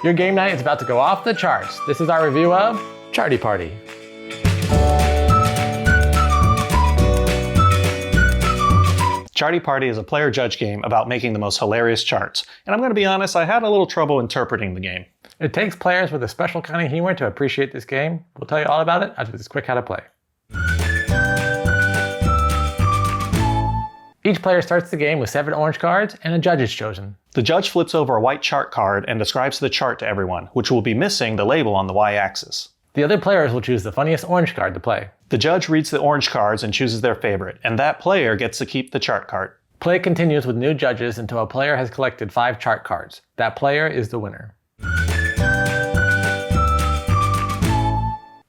Your game night is about to go off the charts. This is our review of Charty Party. Charty Party is a player-judge game about making the most hilarious charts. And I'm going to be honest, I had a little trouble interpreting the game. It takes players with a special kind of humor to appreciate this game. We'll tell you all about it after this quick how to play. Each player starts the game with 7 orange cards and a judge is chosen. The judge flips over a white chart card and describes the chart to everyone, which will be missing the label on the y-axis. The other players will choose the funniest orange card to play. The judge reads the orange cards and chooses their favorite, and that player gets to keep the chart card. Play continues with new judges until a player has collected 5 chart cards. That player is the winner.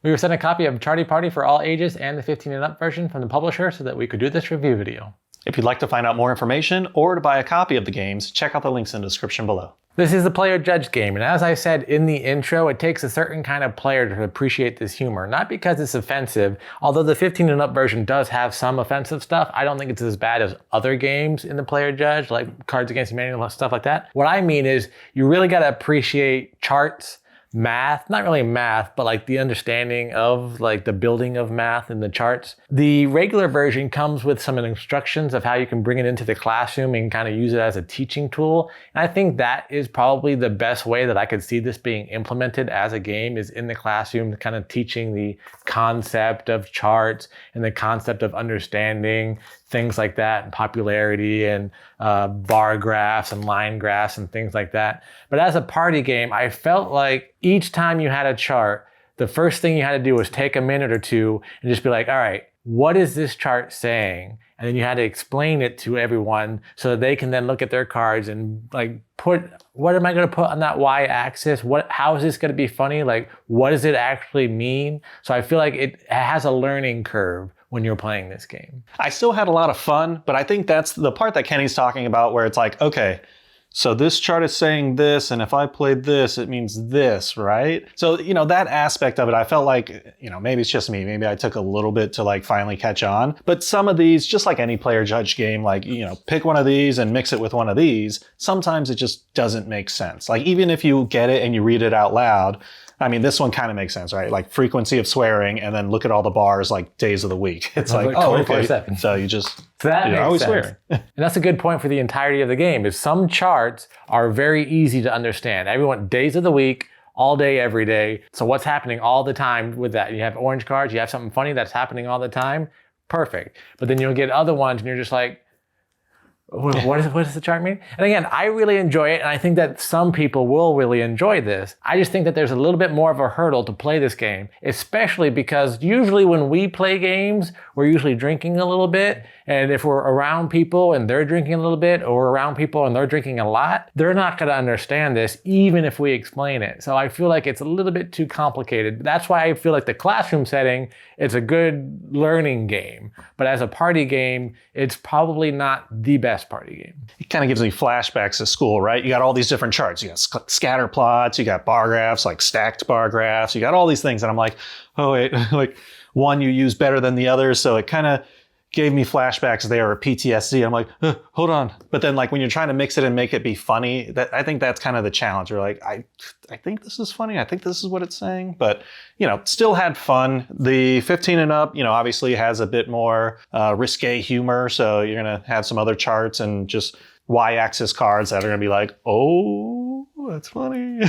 We were sent a copy of Charty Party for all ages and the 15 and up version from the publisher so that we could do this review video. If you'd like to find out more information or to buy a copy of the games, check out the links in the description below. This is a player-judge game, and as I said in the intro, it takes a certain kind of player to appreciate this humor. Not because it's offensive, although the 15 and up version does have some offensive stuff. I don't think it's as bad as other games in the player-judge, like Cards Against Humanity and stuff like that. What I mean is, you really gotta appreciate charts, math, not really math, but like the understanding of like the building of math in the charts. The regular version comes with some instructions of how you can bring it into the classroom and kind of use it as a teaching tool. And I think that is probably the best way that I could see this being implemented as a game, is in the classroom, kind of teaching the concept of charts and the concept of understanding things like that, and popularity and bar graphs and line graphs and things like that. But as a party game, I felt like each time you had a chart, the first thing you had to do was take a minute or two and just be like, all right, what is this chart saying? And then you had to explain it to everyone so that they can then look at their cards and like what am I going to put on that y-axis? How is this going to be funny? Like, what does it actually mean? So I feel like it has a learning curve when you're playing this game. I still had a lot of fun, but I think that's the part that Kenny's talking about, where it's like, okay, so this chart is saying this, and if I played this, it means this, right? So, that aspect of it, I felt like, maybe it's just me. Maybe I took a little bit to like finally catch on. But some of these, just like any player judge game, like, pick one of these and mix it with one of these, sometimes it just doesn't make sense. Like, even if you get it and you read it out loud, I mean, this one kind of makes sense, right? Like frequency of swearing, and then look at all the bars, like days of the week. It's like, oh, okay. So you just, always swearing. And that's a good point for the entirety of the game, is some charts are very easy to understand. Everyone, days of the week, all day, every day. So what's happening all the time with that? You have orange cards, you have something funny that's happening all the time. Perfect. But then you'll get other ones and you're just like, what does the chart mean? And again, I really enjoy it, and I think that some people will really enjoy this. I just think that there's a little bit more of a hurdle to play this game, especially because usually when we play games, we're usually drinking a little bit, and if we're around people and they're drinking a little bit, or around people and they're drinking a lot, they're not going to understand this even if we explain it. So I feel like it's a little bit too complicated. That's why I feel like the classroom setting, it's a good learning game, but as a party game, it's probably not the best party game. It kind of gives me flashbacks to school, right? You got all these different charts. You got scatter plots, you got bar graphs, like stacked bar graphs. You got all these things. And I'm like, oh wait, like one you use better than the other. So it kind of gave me flashbacks there, or PTSD. I'm like, hold on. But then like when you're trying to mix it and make it be funny, I think that's kind of the challenge. You're like, I think this is funny. I think this is what it's saying. But, still had fun. The 15 and up, obviously has a bit more risque humor. So you're going to have some other charts and just y-axis cards that are going to be like, oh, that's funny.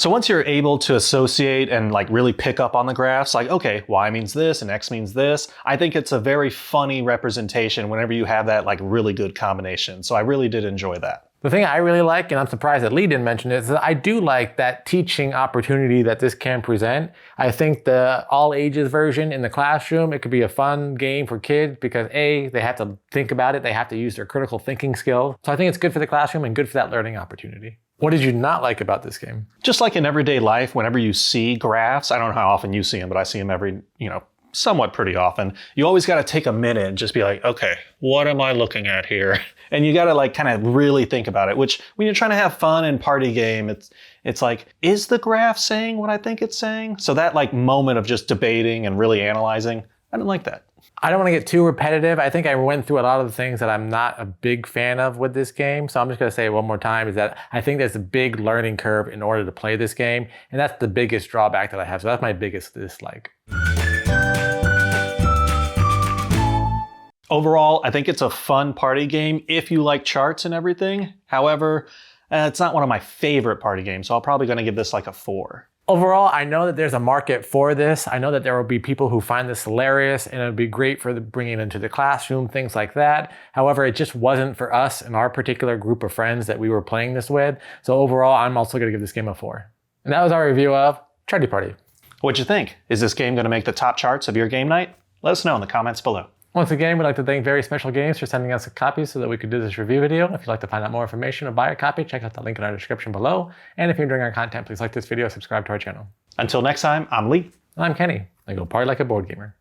So once you're able to associate and like really pick up on the graphs, like, okay, Y means this and X means this, I think it's a very funny representation whenever you have that like really good combination. So I really did enjoy that. The thing I really like, and I'm surprised that Lee didn't mention it, is that I do like that teaching opportunity that this can present. I think the all ages version in the classroom, it could be a fun game for kids because A, they have to think about it, they have to use their critical thinking skills. So I think it's good for the classroom and good for that learning opportunity. What did you not like about this game? Just like in everyday life, whenever you see graphs, I don't know how often you see them, but I see them every, somewhat pretty often. You always got to take a minute and just be like, okay, what am I looking at here? And you got to like kind of really think about it, which when you're trying to have fun and party game, it's like, is the graph saying what I think it's saying? So that like moment of just debating and really analyzing, I didn't like that. I don't want to get too repetitive. I think I went through a lot of the things that I'm not a big fan of with this game. So I'm just going to say it one more time is that I think there's a big learning curve in order to play this game. And that's the biggest drawback that I have. So that's my biggest dislike. Overall, I think it's a fun party game if you like charts and everything. However, it's not one of my favorite party games. So I'm probably going to give this like a 4. Overall, I know that there's a market for this. I know that there will be people who find this hilarious and it would be great for bringing it into the classroom, things like that. However, it just wasn't for us and our particular group of friends that we were playing this with. So overall, I'm also going to give this game a 4. And that was our review of Charty Party. What'd you think? Is this game going to make the top charts of your game night? Let us know in the comments below. Once again, we'd like to thank Very Special Games for sending us a copy so that we could do this review video. If you'd like to find out more information or buy a copy, check out the link in our description below. And if you're enjoying our content, please like this video, subscribe to our channel. Until next time, I'm Lee. And I'm Kenny. I go party like a board gamer.